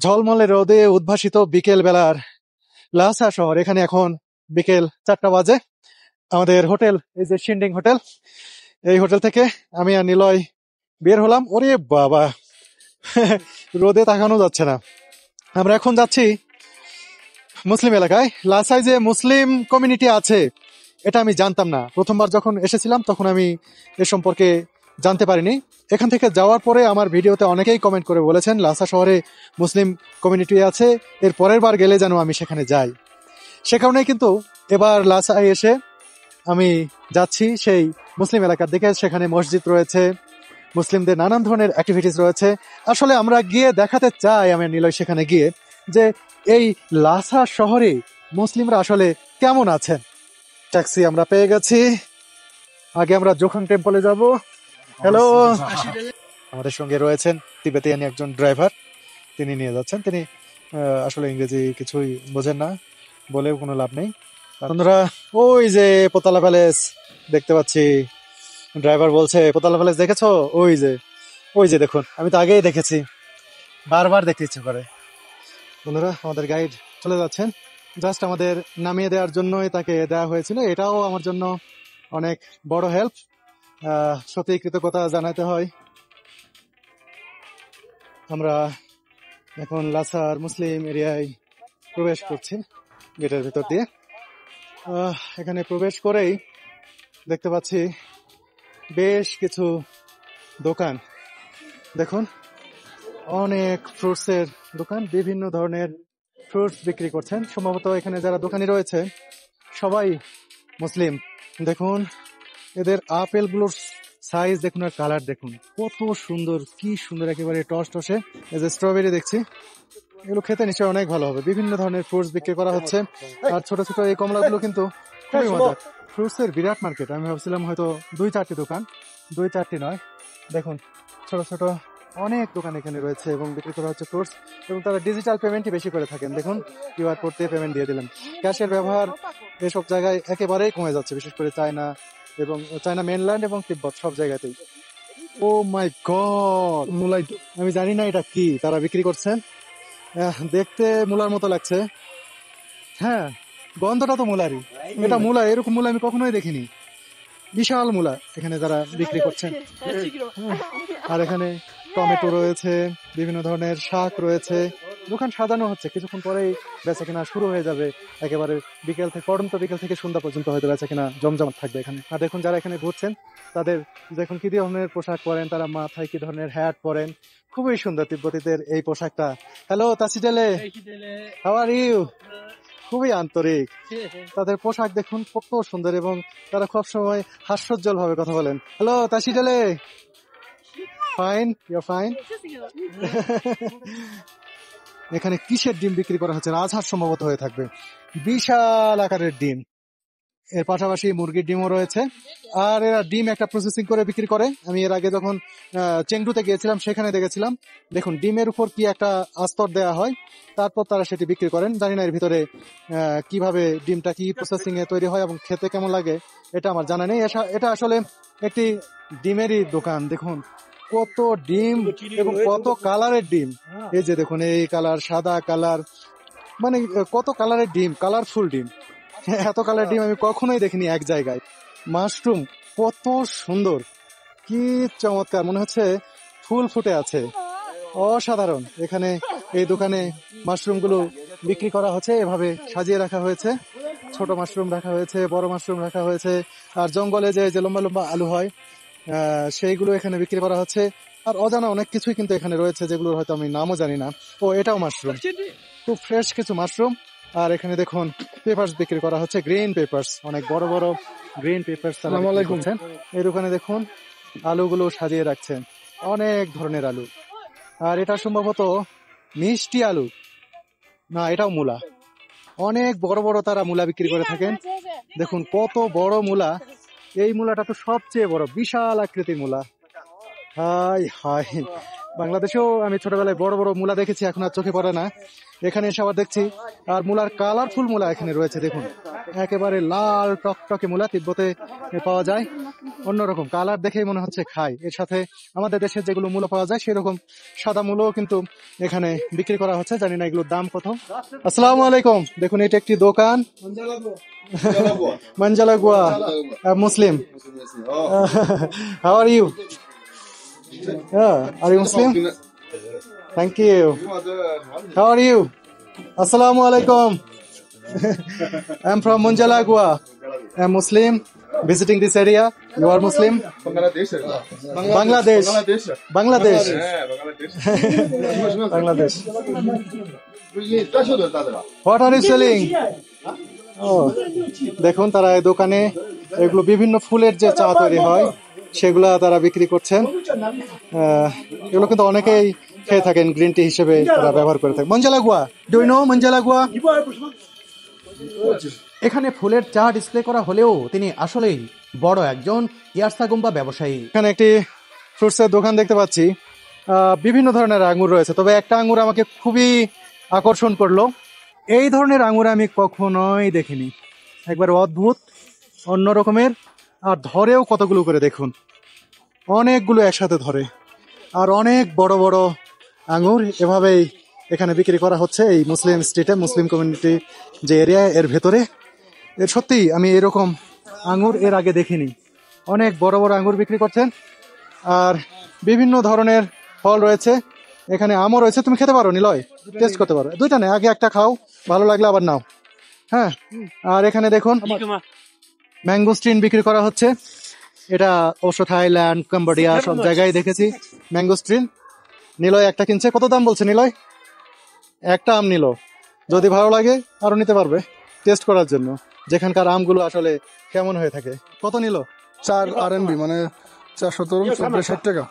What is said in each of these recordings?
ঝলমলে রোদে উদ্ভাসিত বিকেল বেলার লাসা শহর। এখানে এখন বিকেল 4টা বাজে। আমাদের হোটেল, এই যে শিন্ডিং হোটেল, এই হোটেল থেকে আমি আর নিলয় বের হলাম। ওরে বাবা, রোদে তাকানো যাচ্ছে না। আমরা এখন যাচ্ছি মুসলিম এলাকায়। লাসায় যে মুসলিম কমিউনিটি আছে এটা আমি জানতাম না। প্রথমবার যখন এসেছিলাম তখন আমি এ সম্পর্কে জানতে পারিনি। এখান থেকে যাওয়ার পরে আমার ভিডিওতে অনেকেই কমেন্ট করে বলেছেন লাসা শহরে মুসলিম কমিউনিটি আছে, এর পরের বার গেলে যেন আমি সেখানে যাই। সে কারণেই কিন্তু এবার লাসায় এসে আমি যাচ্ছি সেই মুসলিম এলাকার দিকে। সেখানে মসজিদ রয়েছে, মুসলিমদের নানান ধরনের অ্যাক্টিভিটিস রয়েছে। আসলে আমরা গিয়ে দেখাতে চাই, আমি নিলয় সেখানে গিয়ে, যে এই লাসা শহরে মুসলিমরা আসলে কেমন আছেন। ট্যাক্সি আমরা পেয়ে গেছি। আগে আমরা জোখাং টেম্পলে যাব। হ্যালো, আমাদের সঙ্গে রয়েছেন তিবেতিয়ানি একজন ড্রাইভার, তিনি নিয়ে যাচ্ছেন। তিনি আসলে ইংরেজি কিছুই বোঝেন না, বলেও কোনো লাভ নেই। বন্ধুরা, ওই যে পোতালা প্যালেস দেখতে পাচ্ছি। ড্রাইভার বলছে, পোতালা প্যালেস দেখেছো? ওই যে দেখুন, আমি তো আগেই দেখেছি, বারবার দেখতে ইচ্ছে করে। বন্ধুরা, আমাদের গাইড চলে যাচ্ছেন। জাস্ট আমাদের নামিয়ে দেওয়ার জন্যই তাকে দেওয়া হয়েছিল। এটাও আমার জন্য অনেক বড় হেল্প, সত্যি কৃতজ্ঞতা জানাতে হয়। আমরা এখন লাসার মুসলিম এরিয়ায় প্রবেশ করছি গেটের ভেতর দিয়ে। এখানে প্রবেশ করেই দেখতে পাচ্ছি বেশ কিছু দোকান। দেখুন, অনেক ফ্রুটসের দোকান, বিভিন্ন ধরনের ফ্রুটস বিক্রি করছেন। সম্ভবত এখানে যারা দোকানি রয়েছে সবাই মুসলিম। দেখুন এদের আপেলগুলোর সাইজ দেখুন আর কালার দেখুন, কত সুন্দর, কি সুন্দর, একেবারে টস টসে। এই যে স্ট্রবেরি দেখছি, এগুলো খেতে নিশ্চয়ই অনেক ভালো হবে। বিভিন্ন ধরনের ফ্রুটস বিক্রি করা হচ্ছে। আর ছোট ছোট এই কমলাগুলো কিন্তু খুবই মজার। ফ্রুটসের বিরাট মার্কেট। আমি ভাবছিলাম হয়তো 2-4টি দোকান, 2-4টি নয়। দেখুন ছোট ছোট অনেক দোকান এখানে রয়েছে এবং বিক্রি করা হচ্ছে ফ্রুটস। এবং তারা ডিজিটাল পেমেন্টই বেশি করে থাকেন। দেখুন কিউআর কোড দিয়ে পেমেন্ট দিয়ে দিলেন। ক্যাশের ব্যবহার এসব জায়গায় একেবারেই কমে যাচ্ছে, বিশেষ করে চায়না এবং চায়না মেনল্যান্ড এবং তিব্বত সব জায়গাতেই। ও মাই গড, মুলাই! আমি জানি না এটা কি তারা বিক্রি করছেন। দেখতে মুলার মতো লাগছে। হ্যাঁ, গন্ধটা তো মুলারই। এটা মুলা, এরকম মুলা আমি কখনোই দেখিনি। বিশাল মুলা এখানে যারা বিক্রি করছেন। আর এখানে টমেটো রয়েছে, বিভিন্ন ধরনের শাক রয়েছে। দোকান সাজানো হচ্ছে, কিছুক্ষণ পরেই বেচা কেনা শুরু হয়ে যাবে। একেবারে বিকেল থেকে, পড়ন্ত বিকেল থেকে সন্ধ্যা পর্যন্ত হয়তো বেচা কেনা জমজমাট থাকবে এখানে। আর দেখুন যারা এখানে ঘুরছেন তাদের দেখুন কি ধরনের পোশাক পরেন, তারা মাথায় কি ধরনের হ্যাট পরেন। খুবই সুন্দর তিব্বতীদের এই পোশাকটা। হ্যালো তাসিডেলে, হাউ আর ইউ? খুবই আন্তরিক। তাদের পোশাক দেখুন কত সুন্দর এবং তারা সব সময় হাস্যোজ্জ্বল ভাবে কথা বলেন। হ্যালো তাসিডেলে, ফাইন, ইউ ফাইন। এখানে কিসের ডিম বিক্রি করা হচ্ছে? রাজহাঁস সম্ভবত হয়ে থাকবে। বিশাল আকারের ডিম, এর পাশাপাশি মুরগির ডিমও রয়েছে। আর এরা ডিম একটা প্রসেসিং করে বিক্রি করে। আমি এর আগে যখন চেংডুতে গিয়েছিলাম সেখানে দেখেছিলাম। দেখুন ডিমের উপর কি একটা আস্তর দেওয়া হয়, তারপর তারা সেটি বিক্রি করেন। জানি না এর ভিতরে কিভাবে ডিমটা কি প্রসেসিং এ তৈরি হয় এবং খেতে কেমন লাগে এটা আমার জানা নেই। এটা আসলে একটি ডিমেরই দোকান। দেখুন কত ডিম এবং কত কালারের ডিম। এই যে দেখুন, এই কালার, সাদা কালার, মানে কত কালারের ডিম, কালারফুল ডিম। এত কালার ডিম আমি কখনোই দেখিনি এক জায়গায়। মাশরুম কত সুন্দর, কি চমৎকার, মনে হচ্ছে ফুল ফুটে আছে, অসাধারণ। এখানে এই দোকানে মাশরুম গুলো বিক্রি করা হচ্ছে, এভাবে সাজিয়ে রাখা হয়েছে। ছোট মাশরুম রাখা হয়েছে, বড় মাশরুম রাখা হয়েছে। আর জঙ্গলে যে লম্বা লম্বা আলু হয় সেইগুলো এখানে বিক্রি করা হচ্ছে। আর অজানা অনেক কিছুই কিন্তু এখানে রয়েছে যেগুলোর হয়তো আমি নামও জানি না। ও এটাও মাশরুম, খুব ফ্রেশ কিছু মাশরুম। আর এখানে দেখুন পেপারস বিক্রি করা হচ্ছে, গ্রিন পেপারস, অনেক বড় বড় গ্রিন পেপারস তারা বিক্রি করছেন। এই দোকানে দেখুন আলুগুলো সাজিয়ে রাখছেন, অনেক ধরনের আলু। আর এটা সম্ভবত মিষ্টি আলু, না এটাও মূলা। অনেক বড় বড় তারা মূলা বিক্রি করে থাকেন। দেখুন কত বড় মূলা, এই মূলাটা তো সবচেয়ে বড়, বিশাল আকৃতির মূলা। হাই হাই, বাংলাদেশেও আমি ছোটবেলায় বড় বড় মূলা দেখেছি, এখন আর চোখে পড়ে না। এখানে এসে আবার দেখছি আর মূলার কালারফুল মূলা এখানে রয়েছে। দেখুন একেবারে লাল টকটকে মূলা তিব্বতে পাওয়া যায়। অন্যরকম কালার দেখেই মনে হচ্ছে খাই। এর সাথে আমাদের দেশে যেগুলো মূলা পাওয়া যায় সেরকম সাদা মূলও কিন্তু এখানে বিক্রি করা হচ্ছে। জানি না এগুলোর দাম কত। আসসালামু আলাইকুম। দেখুন এটা একটি দোকান, মঞ্জালা গোয়া মুসলিম। How are you? Are you Muslim? Thank you. How are you? Assalamu alaikum. I'm from Munjala, Goa. I'm Muslim, visiting this area. You are Muslim? Bangladesh. Bangladesh. Bangladesh. What are you selling? Oh, দেখুন তারা এই দোকানে এগুলো বিভিন্ন ফুলের যে চা তৈরি হয় সেগুলা তারা বিক্রি করছেন। এগুলো কিন্তু অনেকেই খেয়ে থাকেন, গ্রিন টি হিসেবে তারা ব্যবহার করে থাকেন। মঞ্জালা গোয়া, ডু ইউ নো মঞ্জালা গোয়া? এখানে ফুলের চা ডিসপ্লে করা হলেও তিনি আসলেই বড় একজন ইয়ারসাগুম্বা ব্যবসায়ী। এখানে একটি ফ্রুটসের দোকান দেখতে পাচ্ছি। বিভিন্ন ধরনের আঙ্গুর রয়েছে, তবে একটা আঙ্গুর আমাকে খুবই আকর্ষণ করলো। এই ধরনের আঙ্গুর আমি কখনোই দেখিনি, একবার অদ্ভুত অন্য রকমের। আর ধরেও কতগুলো করে দেখুন, অনেকগুলো একসাথে ধরে। আর অনেক বড় বড় আঙ্গুর এভাবেই এখানে বিক্রি করা হচ্ছে এই মুসলিম স্ট্রিটে, মুসলিম কমিউনিটি যে এরিয়া এর ভেতরে। এর সত্যি আমি এরকম আঙ্গুর এর আগে দেখিনি। অনেক বড় বড় আঙ্গুর বিক্রি করছেন আর বিভিন্ন ধরনের ফল রয়েছে। এখানে আমও রয়েছে, তুমি খেতে পারো নিলয়, টেস্ট করতে পারো। দুইটা নেই, আগে একটা খাও, ভালো লাগলে আবার নাও। হ্যাঁ, আর এখানে দেখুন ম্যাঙ্গোস্টিন বিক্রি করা হচ্ছে। এটা অবশ্য থাইল্যান্ড, কম্বোডিয়া সব জায়গায় দেখেছি ম্যাঙ্গোস্টিন। নিলয় একটা কিনছে। কত দাম বলছে নিলয়? একটা আম নিল, যদি ভালো লাগে আরো নিতে পারবে টেস্ট করার জন্য যেখানকার আমগুলো আসলে কেমন হয়ে থাকে। কত নিল? 4 RMB মানে 460 টাকা।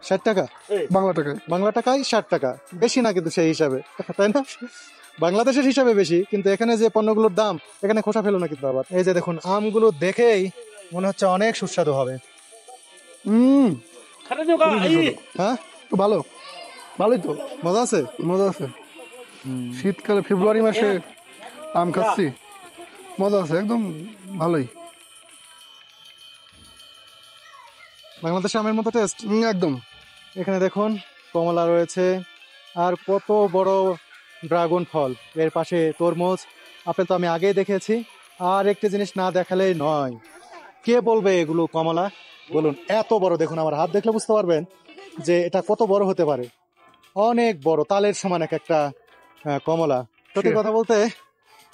60 টাকা বাংলা টাকায়? বাংলা টাকায় 60 টাকা, বেশি না কিন্তু সেই হিসাবে, তাই না? বাংলাদেশের হিসাবে বেশি, কিন্তু এখানে যে পণ্যগুলোর দাম এখানে খোসা ফেলো না কিন্তু আবার। এই যে দেখুন আমগুলো দেখেই মনে হচ্ছে অনেক সুস্বাদু হবে। হ্যাঁ, তো ভালো, ভালোই তো, মজা আছে। মজা আছে। শীতকালে ফেব্রুয়ারি মাসে আম খাচ্ছি, মজা আছে একদম, ভালোই। বাংলাদেশে আমের মতো টেস্ট একদম। এখানে দেখুন কমলা রয়েছে আর কত বড় ড্রাগন ফল, এর পাশে তরমুজ, আপেল তো আমি আগেই দেখেছি। আর একটি জিনিস না দেখালেই নয়, কে বলবে এগুলো কমলা? বলুন, এত বড়। দেখুন আমার হাত দেখলে বুঝতে পারবেন যে এটা কত বড় হতে পারে। অনেক বড়, তালের সমান এক একটা কমলা। সত্যি কথা বলতে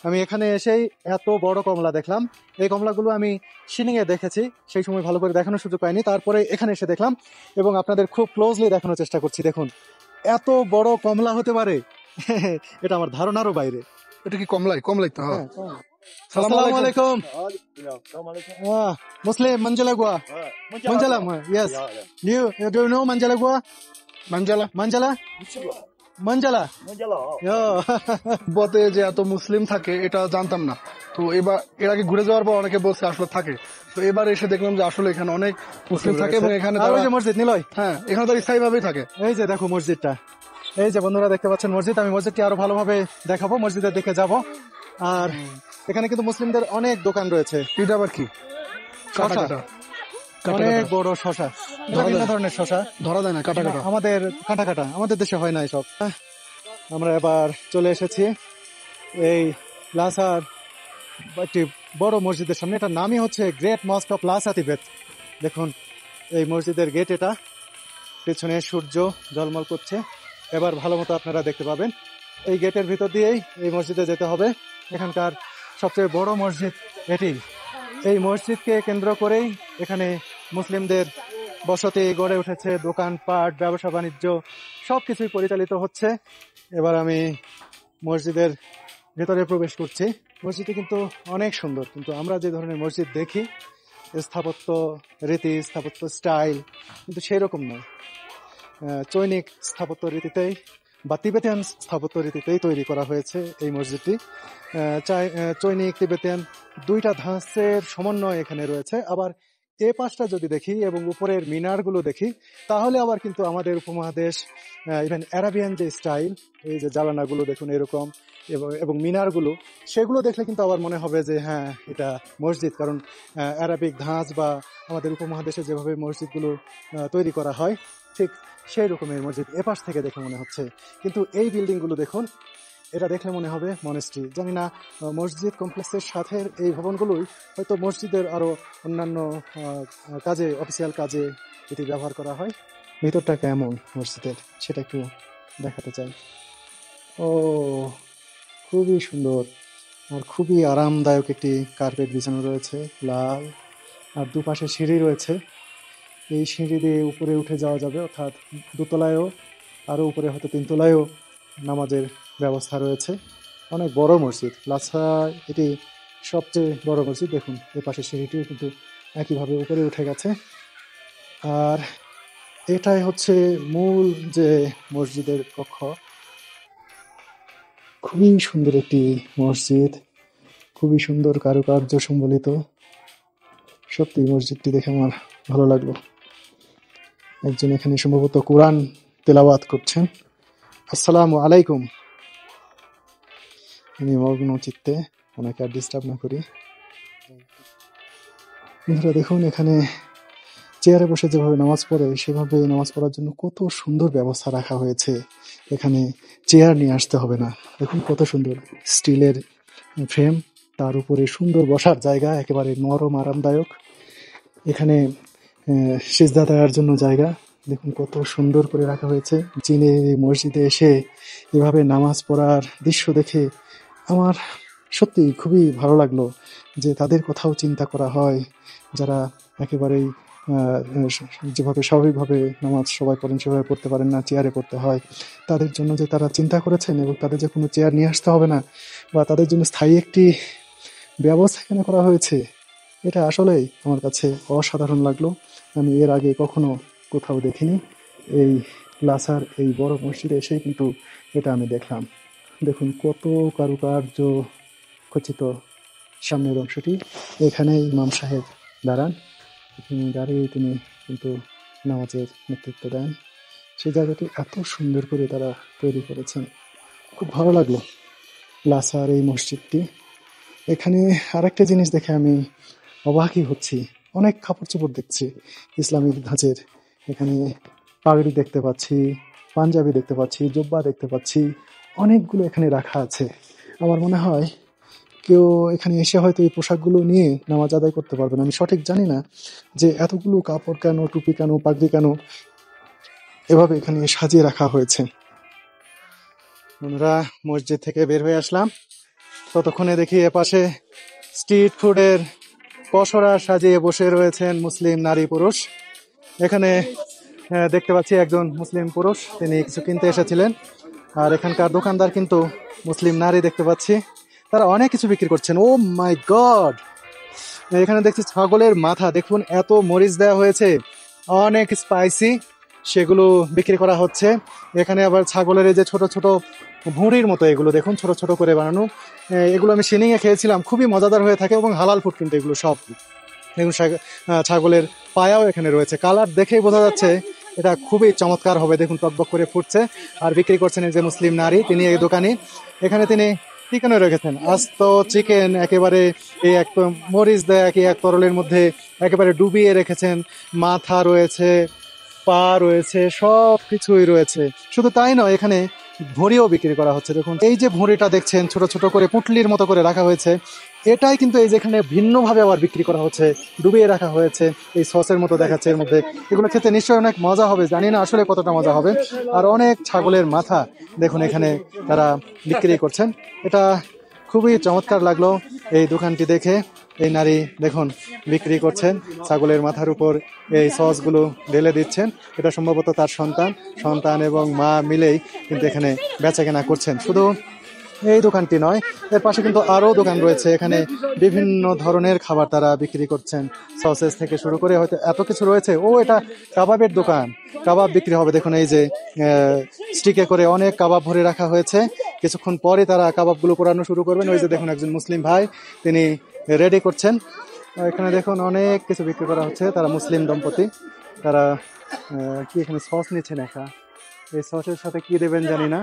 আমি এখানে এসেই এত বড় কমলা দেখলাম। এই কমলাগুলো আমি শিলিংয়ে দেখেছি, সেই সময় ভালো করে দেখানোর সুযোগ পাইনি। তারপরে এখানে এসে দেখলাম এবং আপনাদের খুব ক্লোজলি দেখানোর চেষ্টা করছি। দেখুন এত বড় কমলা হতে পারে, এটা আমার ধারণারও বাইরে। এটা কি কমলাই? কমলাই তো। হ্যাঁ। আসসালামু আলাইকুম। মুসলিম মঞ্জালা গোয়া। মঞ্জালা, ইয়েস। ডু ইউ নো মঞ্জালা গোয়া? মাঞ্জালা? মঞ্জালা মঞ্জালা তিব্বতে যে এত মুসলিম থাকে এটা জানতাম না। তো এবার এর আগে ঘুরে যাওয়ার পর অনেকে বলছে আসলে থাকে, তো এবার এসে দেখলাম যে আসলে এখানে অনেক মুসলিম থাকে এবং এখানে মসজিদ নিলয়। হ্যাঁ, এখানে তারা স্থায়ী ভাবেই থাকে। এই যে দেখো মসজিদটা, এই যে বন্ধুরা দেখতে পাচ্ছেন মসজিদ। আমি মসজিদটি আরো ভালোভাবে দেখাবো, মসজিদের দিকে যাব। আর এখানে কিন্তু মুসলিমদের অনেক দোকান রয়েছে। এটা আবার কি? শশা, অনেক বড় শশা, বিভিন্ন ধরনের শশা। ধরা যায় না, কাটা কাটা। আমাদের কাটা কাটা, আমাদের দেশে হয় না এসব। আমরা এবার চলে এসেছি এই লাসার একটি বড় মসজিদের সামনে। এটার নামই হচ্ছে গ্রেট মস্ক অফ লাসা তিবেত। দেখুন এই মসজিদের গেট, এটা পেছনে সূর্য ঝলমল করছে। এবার ভালো মতো আপনারা দেখতে পাবেন। এই গেটের ভিতর দিয়েই এই মসজিদে যেতে হবে। এখানকার সবচেয়ে বড় মসজিদ এটি। এই মসজিদকে কেন্দ্র করেই এখানে মুসলিমদের বসতি গড়ে উঠেছে, দোকানপাট, ব্যবসা বাণিজ্য সবকিছুই পরিচালিত হচ্ছে। এবার আমি মসজিদের ভেতরে প্রবেশ করছি। মসজিদটি কিন্তু অনেক সুন্দর, কিন্তু আমরা যে ধরনের মসজিদ দেখি স্থাপত্য রীতি, স্থাপত্য স্টাইল কিন্তু সেই রকম নয়। চৈনিক স্থাপত্য রীতিতেই বা তিবেতিয়ান স্থাপত্য রীতিতেই তৈরি করা হয়েছে এই মসজিদটি। চৈনিক তিবেতিয়ান দুইটা ধাঁচের সমন্বয় এখানে রয়েছে। আবার এ পাশটা যদি দেখি এবং উপরের মিনারগুলো দেখি, তাহলে আবার কিন্তু আমাদের উপমহাদেশ, ইভেন অ্যারাবিয়ান যে স্টাইল, এই যে জালানাগুলো দেখুন এরকম, এবং মিনারগুলো, সেগুলো দেখলে কিন্তু আবার মনে হবে যে হ্যাঁ, এটা মসজিদ। কারণ অ্যারাবিক ধাঁচ বা আমাদের উপমহাদেশে যেভাবে মসজিদগুলো তৈরি করা হয়, ঠিক সেই রকমের মসজিদ এপাশ থেকে দেখে মনে হচ্ছে। কিন্তু এই বিল্ডিংগুলো দেখুন, এটা দেখলে মনে হবে মনেস্ট্রি। জানি না মসজিদ কমপ্লেক্সের সাথে এই ভবনগুলোই হয়তো মসজিদের আরো অন্যান্য কাজে, অফিসিয়াল কাজে এটি ব্যবহার করা হয়। ভিতরটা কেমন মসজিদের সেটা একটু দেখাতে চাই। ও, খুবই সুন্দর আর খুবই আরামদায়ক একটি কার্পেট বিছানো রয়েছে লাল, আর দুপাশে সিঁড়ি রয়েছে। এই সিঁড়ি দিয়ে উপরে উঠে যাওয়া যাবে, অর্থাৎ দোতলায়ও, আরও উপরে হয়তো তিনতলায়ও নামাজের ব্যবস্থা রয়েছে। অনেক বড় মসজিদ, লাসা এটি সবচেয়ে বড় মসজিদ। দেখুন এ পাশে সিঁড়িটিও কিন্তু একইভাবে উপরে উঠে গেছে। আর এটাই হচ্ছে মূল যে মসজিদের কক্ষ। খুবই সুন্দর একটি মসজিদ, খুবই সুন্দর কারুকার্য সম্বলিত। সত্যি মসজিদটি দেখে আমার ভালো লাগলো। একজন এখানে সম্ভবত কোরআন তেলাওয়াত করছেন। আসসালামু আলাইকুম। আমি মগ্ন চিত্তে, ওনাকে আর ডিস্টার্ব না করি। বন্ধুরা দেখুন, এখানে চেয়ারে বসে যেভাবে নামাজ পড়ে, সেভাবে নামাজ পড়ার জন্য কত সুন্দর ব্যবস্থা রাখা হয়েছে। এখানে চেয়ার নিয়ে আসতে হবে না। দেখুন কত সুন্দর স্টিলের ফ্রেম, তার উপরে সুন্দর বসার জায়গা, একেবারে নরম আরামদায়ক। এখানে সিজদা দেওয়ার জন্য জায়গা দেখুন কত সুন্দর করে রাখা হয়েছে। চীনে মসজিদে এসে এভাবে নামাজ পড়ার দৃশ্য দেখে আমার সত্যি খুবই ভালো লাগলো, যে তাদের কথাও চিন্তা করা হয়, যারা একেবারেই যেভাবে স্বাভাবিকভাবে নামাজ সবাই পড়েন সেভাবে পড়তে পারেন না, চেয়ারে পড়তে হয়। তাদের জন্য যে তারা চিন্তা করেছেন, এবং তাদের যে কোনো চেয়ার নিয়ে আসতে হবে না, বা তাদের জন্য স্থায়ী একটি ব্যবস্থা এখানে করা হয়েছে, এটা আসলেই আমার কাছে অসাধারণ লাগলো। আমি এর আগে কখনো কোথাও দেখিনি। এই লাসার এই বড় মসজিদে এসেই কিন্তু এটা আমি দেখলাম। দেখুন কত কারুকার্য খচিত সামনের অংশটি। এখানে ইমাম সাহেব দাঁড়ান, তিনি দাঁড়িয়ে তিনি কিন্তু নামাজের নেতৃত্ব দেন। সেই জায়গাটি এত সুন্দর করে তারা তৈরি করেছেন, খুব ভালো লাগলো লাসার এই মসজিদটি। এখানে আরেকটা জিনিস দেখে আমি অবাকই হচ্ছি, অনেক কাপড় চোপড় দেখছি ইসলামিক ধাঁচের। এখানে পাগড়ি দেখতে পাচ্ছি, পাঞ্জাবি দেখতে পাচ্ছি, জুব্বা দেখতে পাচ্ছি, অনেকগুলো এখানে রাখা আছে। আমার মনে হয় কেউ এখানে এসে হয়তো এই পোশাকগুলো নিয়ে নামাজ আদায় করতে পারবে না। আমি সঠিক জানি না যে এতগুলো কাপড় কেন, টুপি কেন, পাগড়ি কেন এভাবে এখানে সাজিয়ে রাখা হয়েছে। আমরা মসজিদ থেকে বের হয়ে আসলাম, ততক্ষণে দেখি এপাশে স্ট্রিট ফুডের পসরা সাজিয়ে বসে রয়েছেন মুসলিম নারী পুরুষ। এখানে দেখতে পাচ্ছি একজন মুসলিম পুরুষ, তিনি কিছু কিনতে এসেছিলেন। আর এখানকার দোকানদার কিন্তু মুসলিম নারী দেখতে পাচ্ছি, তারা অনেক কিছু বিক্রি করছেন। ও মাই গড, এখানে দেখছি ছাগলের মাথা, দেখুন এত মরিচ দেওয়া হয়েছে, অনেক স্পাইসি, সেগুলো বিক্রি করা হচ্ছে। এখানে আবার ছাগলের এই যে ছোট ছোট ভুঁড়ির মতো, এগুলো দেখুন ছোট ছোট করে বানানো। এগুলো আমি সিনিংয়ে খেয়েছিলাম, খুবই মজাদার হয়ে থাকে এবং হালাল ফুড কিন্তু এগুলো সব। দেখুন ছাগলের পায়াও এখানে রয়েছে, কালার দেখেই বোঝা যাচ্ছে এটা খুবই চমৎকার হবে। দেখুন টকবক করে ফুটছে। আর বিক্রি করছেন এই যে মুসলিম নারী, তিনি এই দোকানি। এখানে তিনি চিকেনও রেখেছেন, আস্ত চিকেন, একেবারে এই এক মরিচ দেয় এক তরলের মধ্যে একেবারে ডুবিয়ে রেখেছেন। মাথা রয়েছে, পা রয়েছে, সব কিছুই রয়েছে। শুধু তাই নয়, এখানে ভুঁড়িও বিক্রি করা হচ্ছে। দেখুন এই যে ভুঁড়িটা দেখছেন ছোট ছোট করে পুঁটলির মতো করে রাখা হয়েছে, এটাই কিন্তু এই যেখানে ভিন্নভাবে আবার বিক্রি করা হচ্ছে, ডুবিয়ে রাখা হয়েছে, এই সসের মতো দেখাচ্ছে এর মধ্যে। এগুলো খেতে নিশ্চয়ই অনেক মজা হবে, জানি না আসলে কতটা মজা হবে। আর অনেক ছাগলের মাথা দেখুন এখানে তারা বিক্রি করছেন। এটা খুবই চমৎকার লাগলো এই দোকানটি দেখে। এই নারী দেখুন বিক্রি করছেন, ছাগলের মাথার উপর এই সসগুলো ঢেলে দিচ্ছেন। এটা সম্ভবত তার সন্তান এবং মা মিলেই কিন্তু এখানে বেচাকেনা করছেন। শুধু এই দোকানটি নয়, এর পাশে কিন্তু আরো দোকান রয়েছে, এখানে বিভিন্ন ধরনের খাবার তারা বিক্রি করছেন, সসেস থেকে শুরু করে হয়তো এত কিছু রয়েছে। ও, এটা কাবাবের দোকান, কাবাব বিক্রি হবে। দেখুন এই যে স্টিকে করে অনেক কাবাব ভরে রাখা হয়েছে, কিছুক্ষণ পরে তারা কাবাবগুলো পোড়ানো শুরু করবেন। ওই যে দেখুন একজন মুসলিম ভাই, তিনি রেডি করছেন। এখানে দেখুন অনেক কিছু বিক্রি করা হচ্ছে। তারা মুসলিম দম্পতি, তারা কি এখানে সস নিচ্ছেন একা। এই সসের সাথে কি দেবেন জানি না।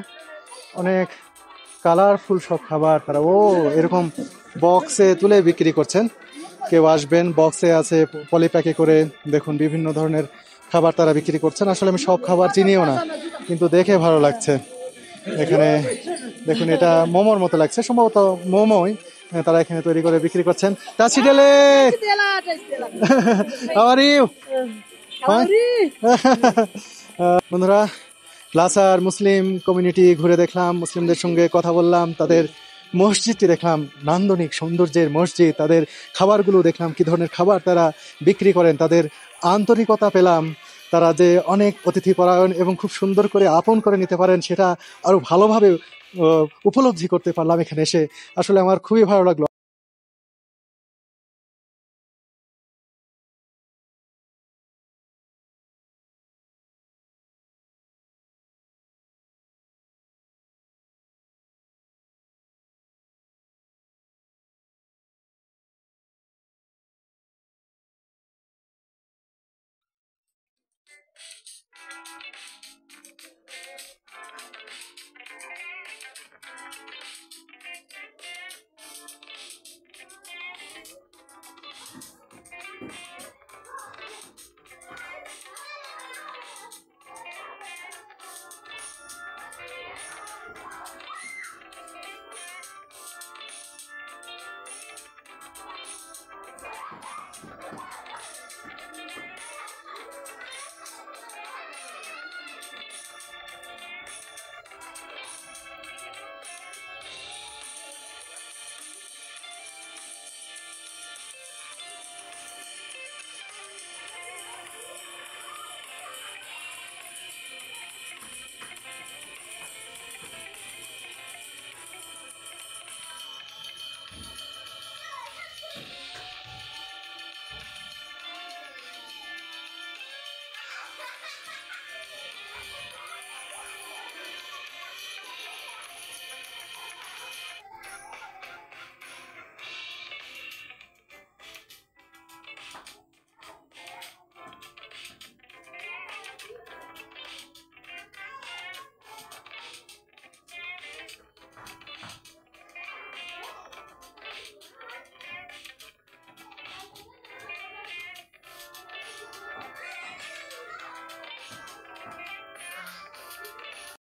অনেক কালারফুল সব খাবার তারা এরকম বক্সে তুলে বিক্রি করছেন। কেউ আসবেন, বক্সে আছে পলিপ্যাকে করে, দেখুন বিভিন্ন ধরনের খাবার তারা বিক্রি করছেন। আসলে আমি সব খাবার চিনিও না, কিন্তু দেখে ভালো লাগছে। এখানে দেখুন এটা মোমোর মতো লাগছে, সম্ভবত মোমোই তারা এখানে তৈরি করে বিক্রি করছেন। তাছিডেলে হাউ আর ইউ? বন্ধুরা, লাসার মুসলিম কমিউনিটি ঘুরে দেখলাম, মুসলিমদের সঙ্গে কথা বললাম, তাদের মসজিদটি দেখলাম, নান্দনিক সৌন্দর্যের মসজিদ, তাদের খাবারগুলো দেখলাম, কি ধরনের খাবার তারা বিক্রি করেন, তাদের আন্তরিকতা পেলাম। তারা যে অনেক অতিথি পরায়ণ এবং খুব সুন্দর করে আপন করে নিতে পারেন, সেটা আরো ভালোভাবে উপলব্ধি করতে পারলাম এখানে এসে। আসলে আমার খুবই ভালো লাগলো।